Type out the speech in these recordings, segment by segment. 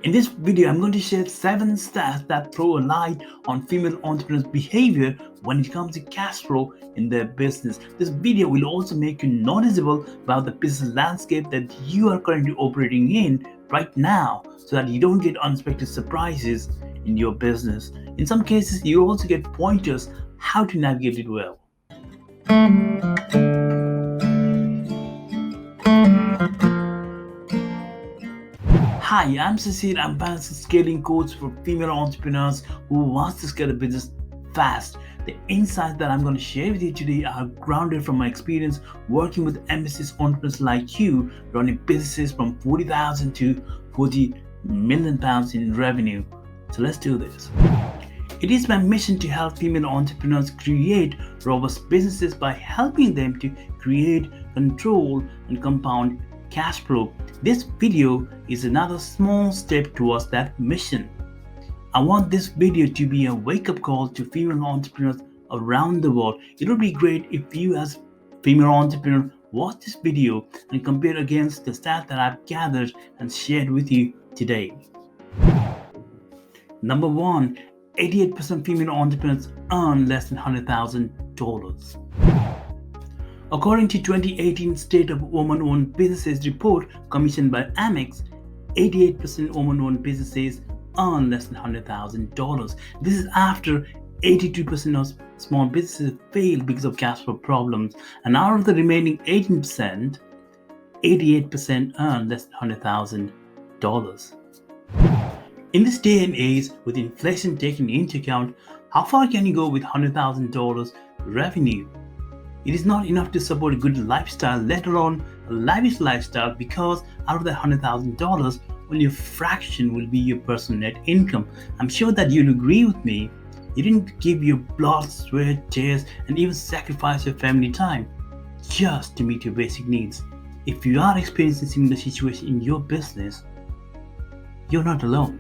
In this video, I'm going to share 7 stats that throw a light on female entrepreneurs' behavior when it comes to cash flow in their business. This video will also make you knowledgeable about the business landscape that you are currently operating in right now so that you don't get unexpected surprises in your business. In some cases, you also get pointers how to navigate it well. Hi, I'm Shishir. I'm balanced scaling coach for female entrepreneurs who wants to scale a business fast. The insights that I'm going to share with you today are grounded from my experience working with ambitious entrepreneurs like you, running businesses from 40,000 to 40 million pounds in revenue. So let's do this. It is my mission to help female entrepreneurs create robust businesses by helping them to create, control, and compound cash flow. This video is another small step towards that mission. I want this video to be a wake-up call to female entrepreneurs around the world. It would be great if you as female entrepreneur watch this video and compare against the stats that I've gathered and shared with you today. Number 1, 88% female entrepreneurs earn less than $100,000. According to 2018 State of Women-Owned Businesses report commissioned by Amex, 88% women-owned businesses earn less than $100,000. This is after 82% of small businesses fail because of cash flow problems, and out of the remaining 18%, 88% earn less than $100,000. In this day and age, with inflation taken into account, how far can you go with $100,000 revenue? It is not enough to support a good lifestyle, let alone a lavish lifestyle, because out of that $100,000, only a fraction will be your personal net income. I'm sure that you'll agree with me. You didn't give your blood, sweat, tears, and even sacrifice your family time just to meet your basic needs. If you are experiencing a similar situation in your business, you're not alone.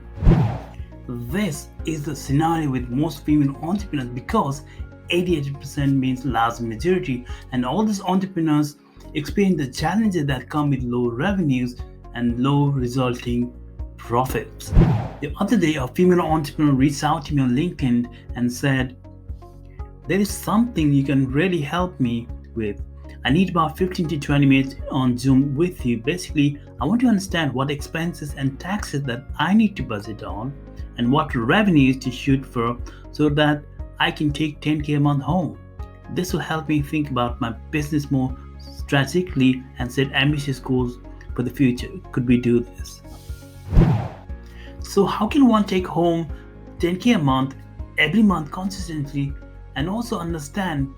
This is the scenario with most female entrepreneurs because 88% means large majority, and all these entrepreneurs experience the challenges that come with low revenues and low resulting profits. The other day, a female entrepreneur reached out to me on LinkedIn and said, "There is something you can really help me with. I need about 15 to 20 minutes on Zoom with you. Basically, I want to understand what expenses and taxes that I need to budget on and what revenues to shoot for so that I can take 10K a month home. This will help me think about my business more strategically and set ambitious goals for the future. Could we do this?" So how can one take home 10K a month every month consistently and also understand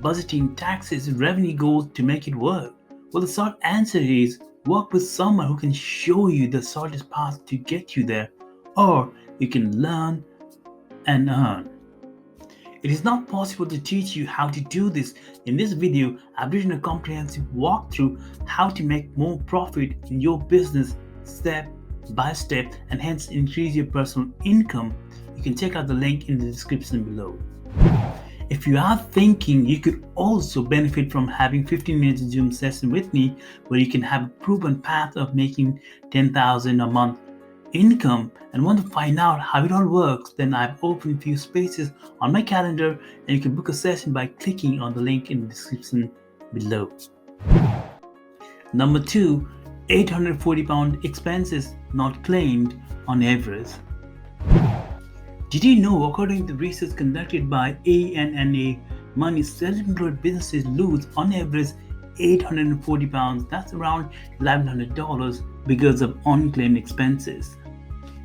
budgeting, taxes, revenue goals to make it work? Well, the short answer is work with someone who can show you the shortest path to get you there, or you can learn and earn. It is not possible to teach you how to do this. In this video, I've written a comprehensive walkthrough how to make more profit in your business step by step and hence increase your personal income. You can check out the link in the description below. If you are thinking you could also benefit from having 15 minutes Zoom session with me where you can have a proven path of making 10,000 a month income and want to find out how it all works, then I've opened few spaces on my calendar and you can book a session by clicking on the link in the description below. Number 2, 840 pound expenses not claimed on average. Did you know, according to research conducted by ANNA Money, self-employed businesses lose on average 840 pounds, that's around $1,100, because of unclaimed expenses.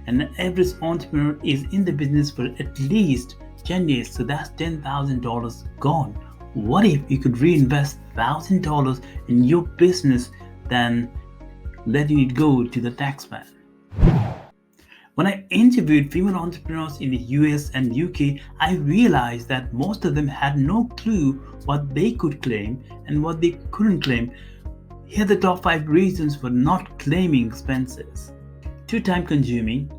An average entrepreneur is in the business for at least 10 years, so that's $10,000 gone. What if you could reinvest $1,000 in your business than letting it go to the taxman? When I interviewed female entrepreneurs in the US and UK, I realized that most of them had no clue what they could claim and what they couldn't claim. Here are the top 5 reasons for not claiming expenses. Too time consuming,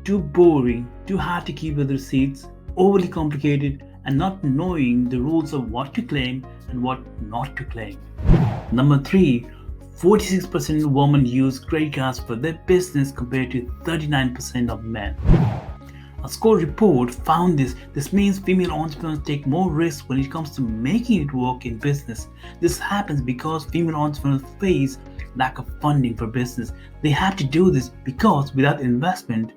too boring, too hard to keep with receipts, overly complicated, and not knowing the rules of what to claim and what not to claim. Number 3, 46% of women use credit cards for their business compared to 39% of men. A score report found this. This means female entrepreneurs take more risks when it comes to making it work in business. This happens because female entrepreneurs face lack of funding for business. They have to do this because without investment,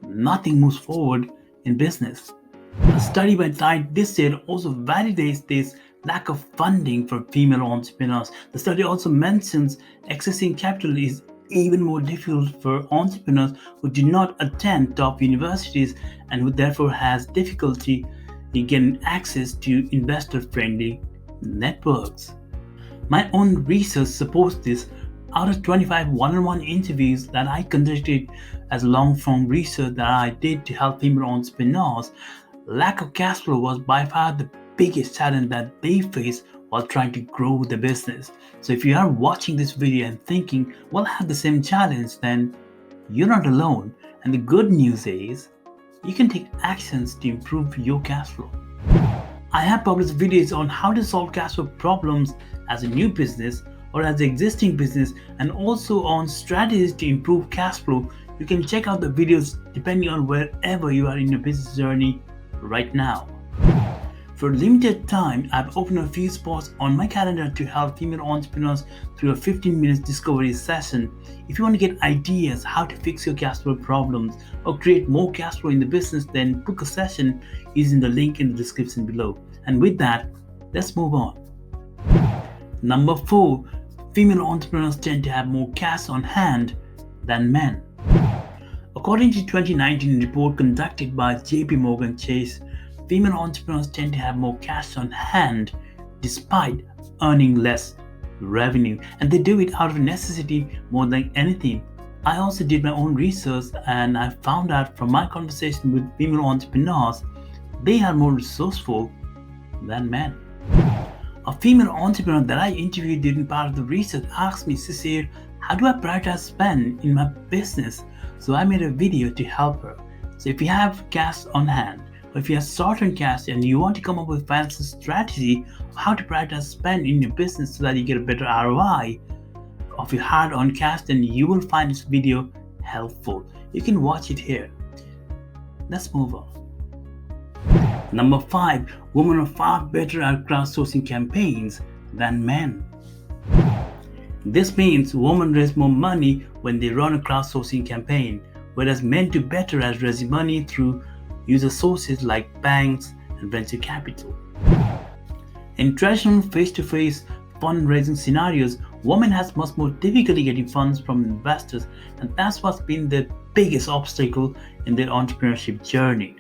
nothing moves forward in business. A study by Cite this year also validates this lack of funding for female entrepreneurs. The study also mentions accessing capital is even more difficult for entrepreneurs who do not attend top universities and who therefore has difficulty in getting access to investor-friendly networks. My own research supports this. Out of 25 one-on-one interviews that I conducted as long-form research that I did to help female entrepreneurs, lack of cash flow was by far the biggest challenge that they face while trying to grow the business. So if you are watching this video and thinking, well, I have the same challenge, then you're not alone. And the good news is, you can take actions to improve your cash flow. I have published videos on how to solve cash flow problems as a new business or as an existing business, and also on strategies to improve cash flow. You can check out the videos depending on wherever you are in your business journey right now. For a limited time, I've opened a few spots on my calendar to help female entrepreneurs through a 15-minute discovery session. If you want to get ideas how to fix your cash flow problems or create more cash flow in the business, then book a session using the link in the description below. And with that, let's move on. Number 4, female entrepreneurs tend to have more cash on hand than men. According to a 2019 report conducted by JP Morgan Chase, female entrepreneurs tend to have more cash on hand despite earning less revenue, and they do it out of necessity more than anything. I also did my own research and I found out from my conversation with female entrepreneurs, they are more resourceful than men. A female entrepreneur that I interviewed during part of the research asked me, Shishir, how do I prioritize spend in my business? So I made a video to help her. So if you have cash on hand, or if you have short on cash and you want to come up with a financial strategy of how to prioritize spend in your business so that you get a better ROI of your hard-earned cash, then you will find this video helpful. You can watch it here. Let's move on. Number 5, women are far better at crowdsourcing campaigns than men. This means women raise more money when they run a crowdsourcing campaign, whereas men do better at raising money through user sources like banks and venture capital. In traditional face-to-face fundraising scenarios, women has much more difficulty getting funds from investors, and that's what's been the biggest obstacle in their entrepreneurship journey.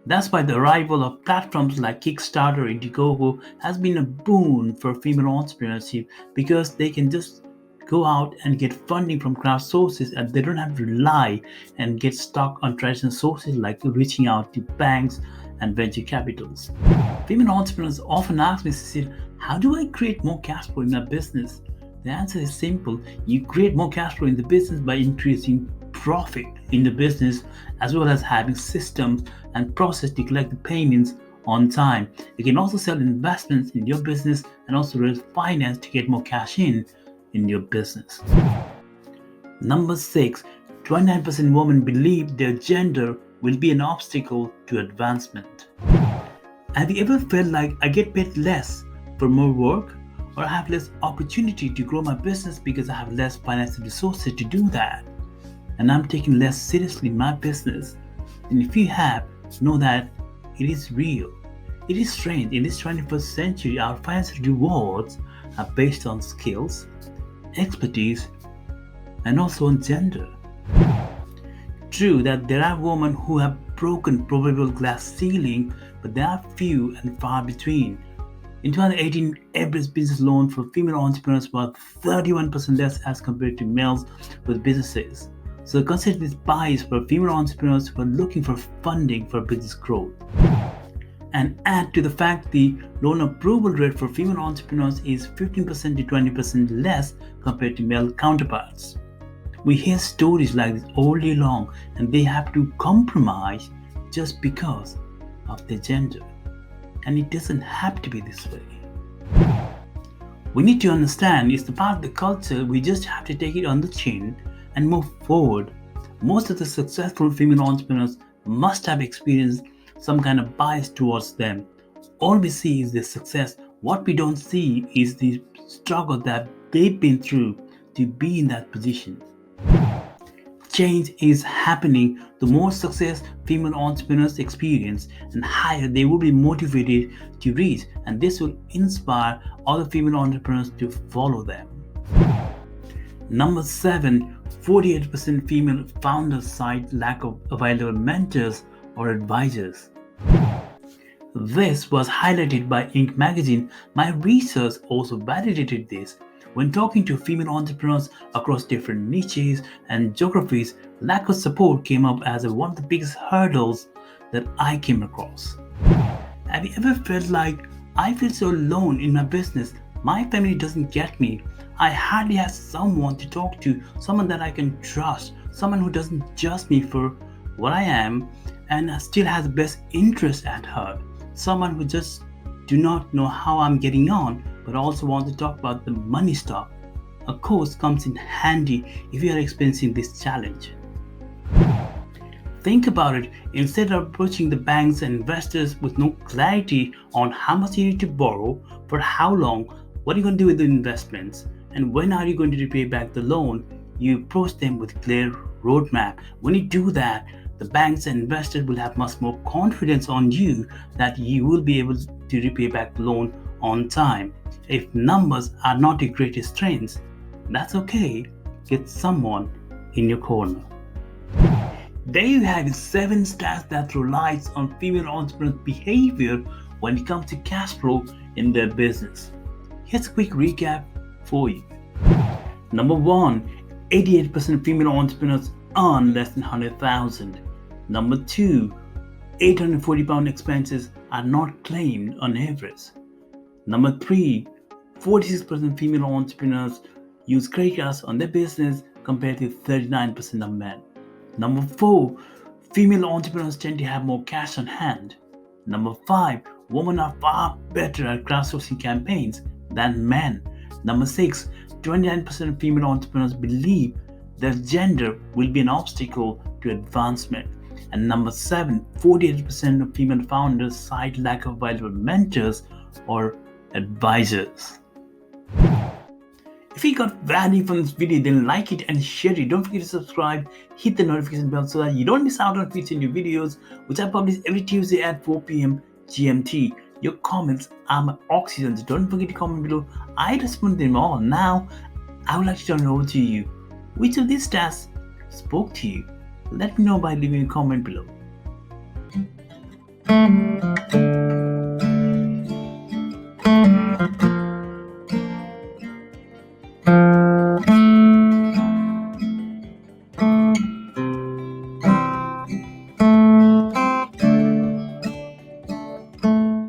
That's why the arrival of platforms like Kickstarter or Indiegogo has been a boon for female entrepreneurship, because they can just go out and get funding from crowd sources and they don't have to rely and get stuck on traditional sources like reaching out to banks and venture capitals. Female entrepreneurs often ask me, how do I create more cash flow in my business? The answer is simple. You create more cash flow in the business by increasing profit in the business, as well as having systems and process to collect the payments on time. You can also sell investments in your business and also raise finance to get more cash in your business. Number 6, 29% women believe their gender will be an obstacle to advancement. Have you ever felt like I get paid less for more work, or I have less opportunity to grow my business because I have less financial resources to do that, and I'm taking less seriously my business? And if you have, know that it is real. It is strange. In this 21st century, our financial rewards are based on skills, expertise, and also on gender. True that there are women who have broken proverbial glass ceiling, but they are few and far between. In 2018, average business loan for female entrepreneurs was 31% less as compared to males with businesses. So consider this bias for female entrepreneurs who are looking for funding for business growth. And add to the fact the loan approval rate for female entrepreneurs is 15% to 20% less compared to male counterparts. We hear stories like this all day long, and they have to compromise just because of their gender. And it doesn't have to be this way. We need to understand it's the part of the culture, we just have to take it on the chin and move forward. Most of the successful female entrepreneurs must have experienced some kind of bias towards them. All we see is their success. What we don't see is the struggle that they've been through to be in that position. Change is happening. The more success female entrepreneurs experience and higher they will be motivated to reach, and this will inspire other female entrepreneurs to follow them. Number 7, 48% female founders cite lack of available mentors or advisors. This was highlighted by Inc. magazine. My research also validated this. When talking to female entrepreneurs across different niches and geographies, lack of support came up as one of the biggest hurdles that I came across. Have you ever felt like, I feel so alone in my business, my family doesn't get me, I hardly have someone to talk to, someone that I can trust, someone who doesn't judge me for what I am and still has the best interest at heart, someone who just do not know how I'm getting on but also want to talk about the money stuff. A course comes in handy if you are experiencing this challenge. Think about it. Instead of approaching the banks and investors with no clarity on how much you need to borrow, for how long, what are you going to do with the investments, and when are you going to repay back the loan, you approach them with a clear roadmap. When you do that, the banks and investors will have much more confidence on you that you will be able to repay back the loan on time. If numbers are not your greatest strengths, that's okay. Get someone in your corner. There you have it, 7 stats that relies on female entrepreneurs' behavior when it comes to cash flow in their business. Here's a quick recap for you. Number 1, 88% female entrepreneurs earn less than 100,000. Number 2, 840 pound expenses are not claimed on average. Number 3, 46% female entrepreneurs use credit cards on their business compared to 39% of men. Number 4, female entrepreneurs tend to have more cash on hand. Number 5, women are far better at crowdsourcing campaigns than men. Number 6, 29% of female entrepreneurs believe their gender will be an obstacle to advancement. And number 7, 48% of female founders cite lack of available mentors or advisors. If you got value from this video, then like it and share it. Don't forget to subscribe, hit the notification bell so that you don't miss out on future new videos, which I publish every Tuesday at 4 p.m. GMT. Your comments are my oxygen, so don't forget to comment below. I respond to them all. Now, I would like to turn it over to you. Which of these stats spoke to you? Let me know by leaving a comment below.